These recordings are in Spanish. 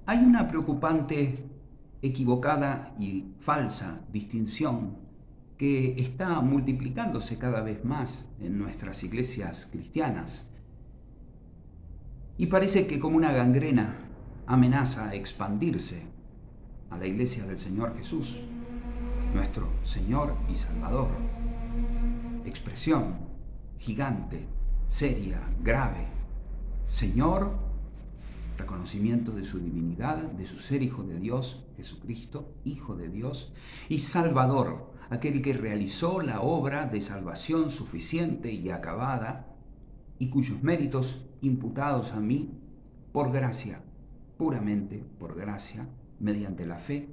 Hay una preocupante, equivocada y falsa distinción que está multiplicándose cada vez más en nuestras iglesias cristianas y parece que como una gangrena amenaza a expandirse a la iglesia del Señor Jesús, nuestro Señor y Salvador. Expresión gigante, seria, grave. Señor, reconocimiento de su divinidad, de su ser Hijo de Dios, Jesucristo, Hijo de Dios, y Salvador, aquel que realizó la obra de salvación suficiente y acabada, y cuyos méritos imputados a mí por gracia, puramente por gracia, mediante la fe,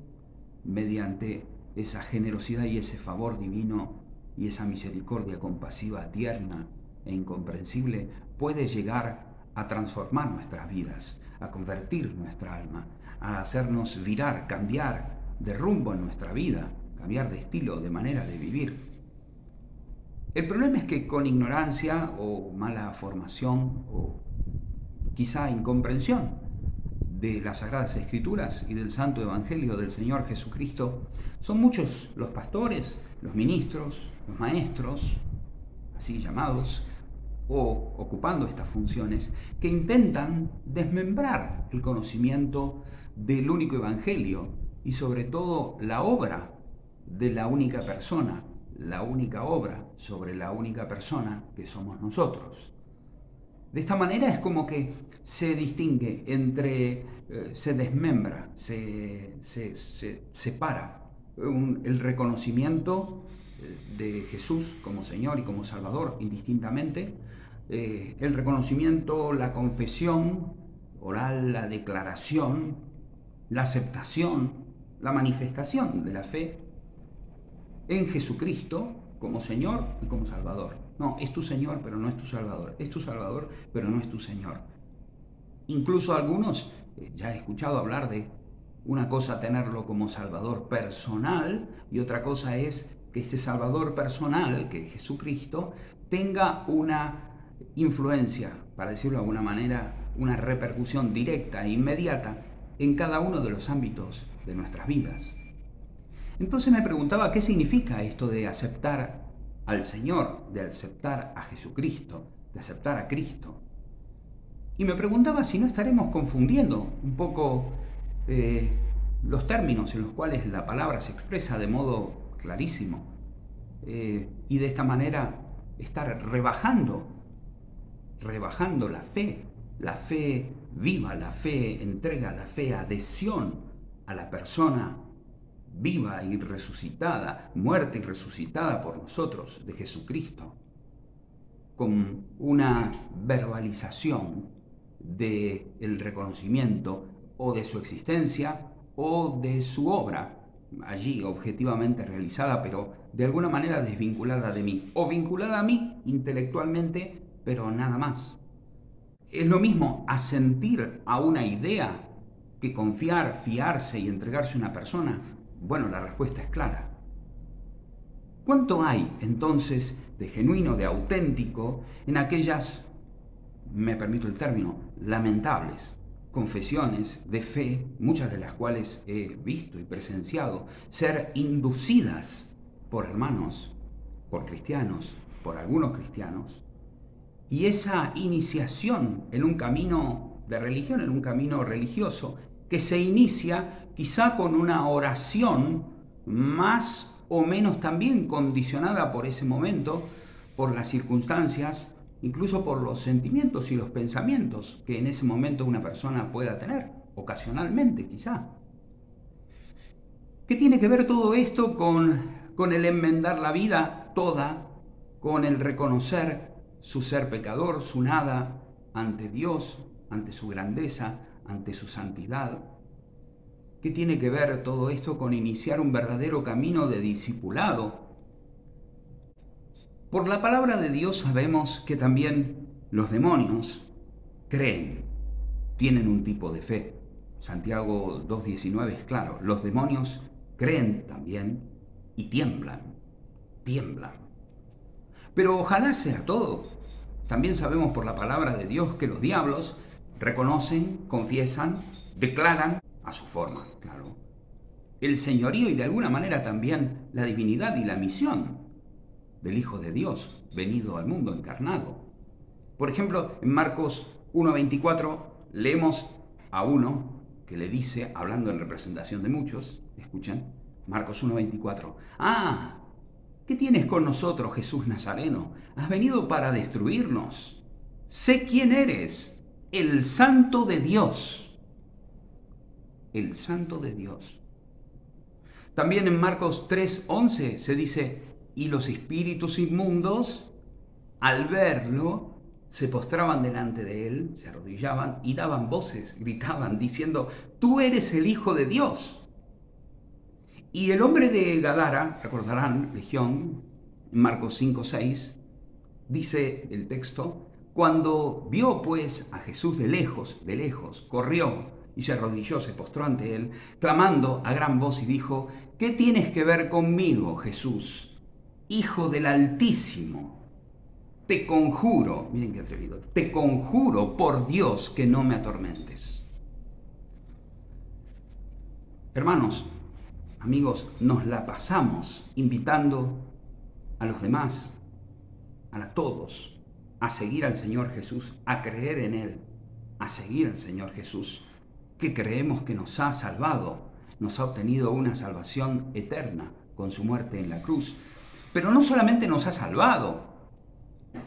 mediante esa generosidad y ese favor divino y esa misericordia compasiva, tierna e incomprensible, puede llegar a transformar nuestras vidas, a convertir nuestra alma, a hacernos virar, cambiar de rumbo en nuestra vida, cambiar de estilo, de manera de vivir. El problema es que con ignorancia o mala formación o quizá incomprensión de las Sagradas Escrituras y del Santo Evangelio del Señor Jesucristo, son muchos los pastores, los ministros, los maestros, así llamados, o ocupando estas funciones, que intentan desmembrar el conocimiento del único Evangelio y sobre todo la obra de la única persona, la única obra sobre la única persona que somos nosotros. De esta manera es como que se distingue entre, se desmembra, se separa el reconocimiento de Jesús como Señor y como Salvador indistintamente, el reconocimiento, la confesión oral, la declaración, la aceptación, la manifestación de la fe en Jesucristo como Señor y como Salvador. No, es tu Señor, pero no es tu Salvador. Es tu Salvador, pero no es tu Señor. Incluso algunos, ya he escuchado hablar de una cosa tenerlo como Salvador personal y otra cosa es que este Salvador personal, que es Jesucristo, tenga una influencia, para decirlo de alguna manera, una repercusión directa e inmediata en cada uno de los ámbitos de nuestras vidas. Entonces me preguntaba qué significa esto de aceptar al Señor, de aceptar a Jesucristo, de aceptar a Cristo. Y me preguntaba si no estaremos confundiendo un poco los términos en los cuales la palabra se expresa de modo clarísimo y de esta manera estar rebajando la fe viva, la fe entrega, la fe adhesión a la persona viva y resucitada, muerta y resucitada por nosotros, de Jesucristo, con una verbalización del reconocimiento o de su existencia o de su obra, allí objetivamente realizada, pero de alguna manera desvinculada de mí, o vinculada a mí intelectualmente, pero nada más. Es lo mismo asentir a una idea que confiar, fiarse y entregarse a una persona. Bueno, la respuesta es clara. ¿Cuánto hay entonces de genuino, de auténtico en aquellas, me permito el término, lamentables confesiones de fe, muchas de las cuales he visto y presenciado ser inducidas por hermanos, por cristianos, por algunos cristianos, y esa iniciación en un camino de religión, en un camino religioso, que se inicia quizá con una oración más o menos también condicionada por ese momento, por las circunstancias, incluso por los sentimientos y los pensamientos que en ese momento una persona pueda tener, ocasionalmente quizá. ¿Qué tiene que ver todo esto con el enmendar la vida toda, con el reconocer su ser pecador, su nada ante Dios, ante su grandeza, ante su santidad? ¿Qué tiene que ver todo esto con iniciar un verdadero camino de discipulado? Por la palabra de Dios sabemos que también los demonios creen, tienen un tipo de fe. Santiago 2:19 es claro, los demonios creen también y tiemblan. Pero ojalá sea todo. También sabemos por la palabra de Dios que los diablos reconocen, confiesan, declaran, a su forma, claro, el señorío y de alguna manera también la divinidad y la misión del Hijo de Dios, venido al mundo encarnado. Por ejemplo, en Marcos 1:24 leemos a uno que le dice, hablando en representación de muchos, escuchen, Marcos 1:24, ¿qué tienes con nosotros, Jesús Nazareno? ¿Has venido para destruirnos? Sé quién eres, el Santo de Dios. El Santo de Dios. También en Marcos 3:11 se dice, y los espíritus inmundos, al verlo, se postraban delante de él, se arrodillaban y daban voces, gritaban, diciendo, tú eres el Hijo de Dios. Y el hombre de Gadara, recordarán, Legión, en Marcos 5:6, dice el texto, cuando vio pues a Jesús de lejos, corrió y se arrodilló, se postró ante él, clamando a gran voz y dijo, ¿qué tienes que ver conmigo, Jesús, Hijo del Altísimo? Te conjuro, miren qué atrevido, te conjuro por Dios que no me atormentes. Hermanos, amigos, nos la pasamos invitando a los demás, a todos, a seguir al Señor Jesús, a creer en Él, a seguir al Señor Jesús, que creemos que nos ha salvado, nos ha obtenido una salvación eterna con su muerte en la cruz. Pero no solamente nos ha salvado,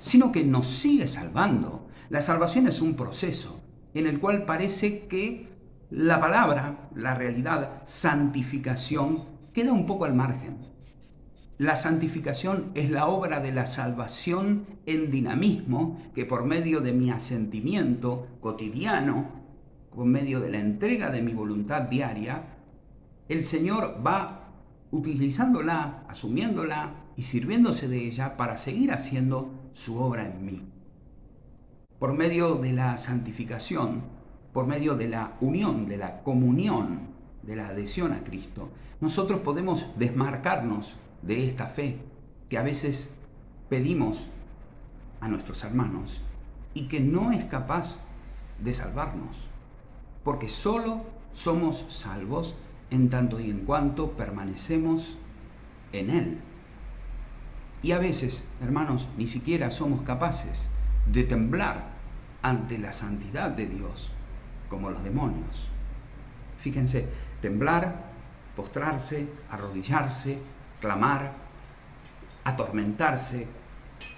sino que nos sigue salvando. La salvación es un proceso en el cual parece que la palabra, la realidad, santificación, queda un poco al margen. La santificación es la obra de la salvación en dinamismo que por medio de mi asentimiento cotidiano, por medio de la entrega de mi voluntad diaria, el Señor va utilizándola, asumiéndola y sirviéndose de ella para seguir haciendo su obra en mí. Por medio de la santificación, por medio de la unión, de la comunión, de la adhesión a Cristo, nosotros podemos desmarcarnos de esta fe que a veces pedimos a nuestros hermanos y que no es capaz de salvarnos, porque solo somos salvos en tanto y en cuanto permanecemos en Él. Y a veces, hermanos, ni siquiera somos capaces de temblar ante la santidad de Dios, como los demonios. Fíjense, temblar, postrarse, arrodillarse, clamar, atormentarse,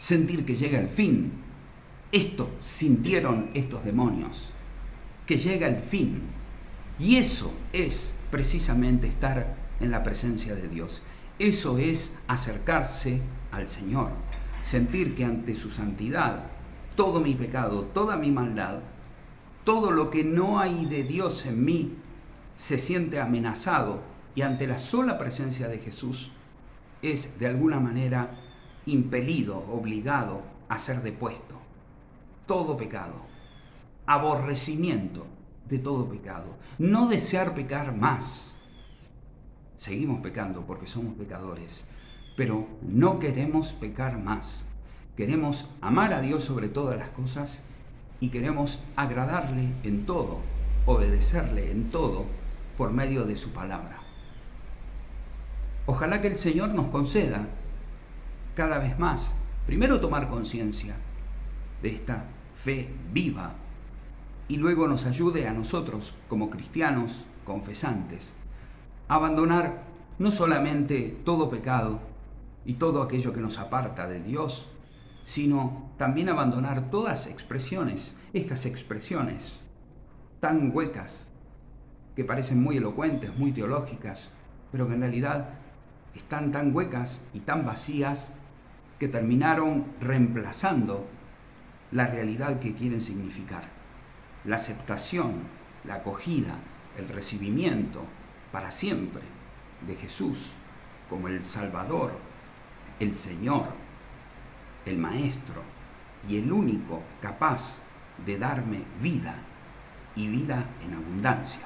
sentir que llega el fin. Esto sintieron estos demonios, que llega el fin. Y eso es precisamente estar en la presencia de Dios. Eso es acercarse al Señor, sentir que ante su santidad, todo mi pecado, toda mi maldad, todo lo que no hay de Dios en mí, se siente amenazado y ante la sola presencia de Jesús es de alguna manera impelido, obligado a ser depuesto. Todo pecado, aborrecimiento de todo pecado, no desear pecar más. Seguimos pecando porque somos pecadores, pero no queremos pecar más. Queremos amar a Dios sobre todas las cosas y queremos agradarle en todo, obedecerle en todo por medio de su palabra. Ojalá que el Señor nos conceda cada vez más, primero tomar conciencia de esta fe viva y luego nos ayude a nosotros como cristianos confesantes a abandonar no solamente todo pecado y todo aquello que nos aparta de Dios, sino también abandonar todas estas expresiones tan huecas, que parecen muy elocuentes, muy teológicas, pero que en realidad están tan huecas y tan vacías que terminaron reemplazando la realidad que quieren significar. La aceptación, la acogida, el recibimiento para siempre de Jesús como el Salvador, el Señor, el Maestro y el único capaz de darme vida y vida en abundancia.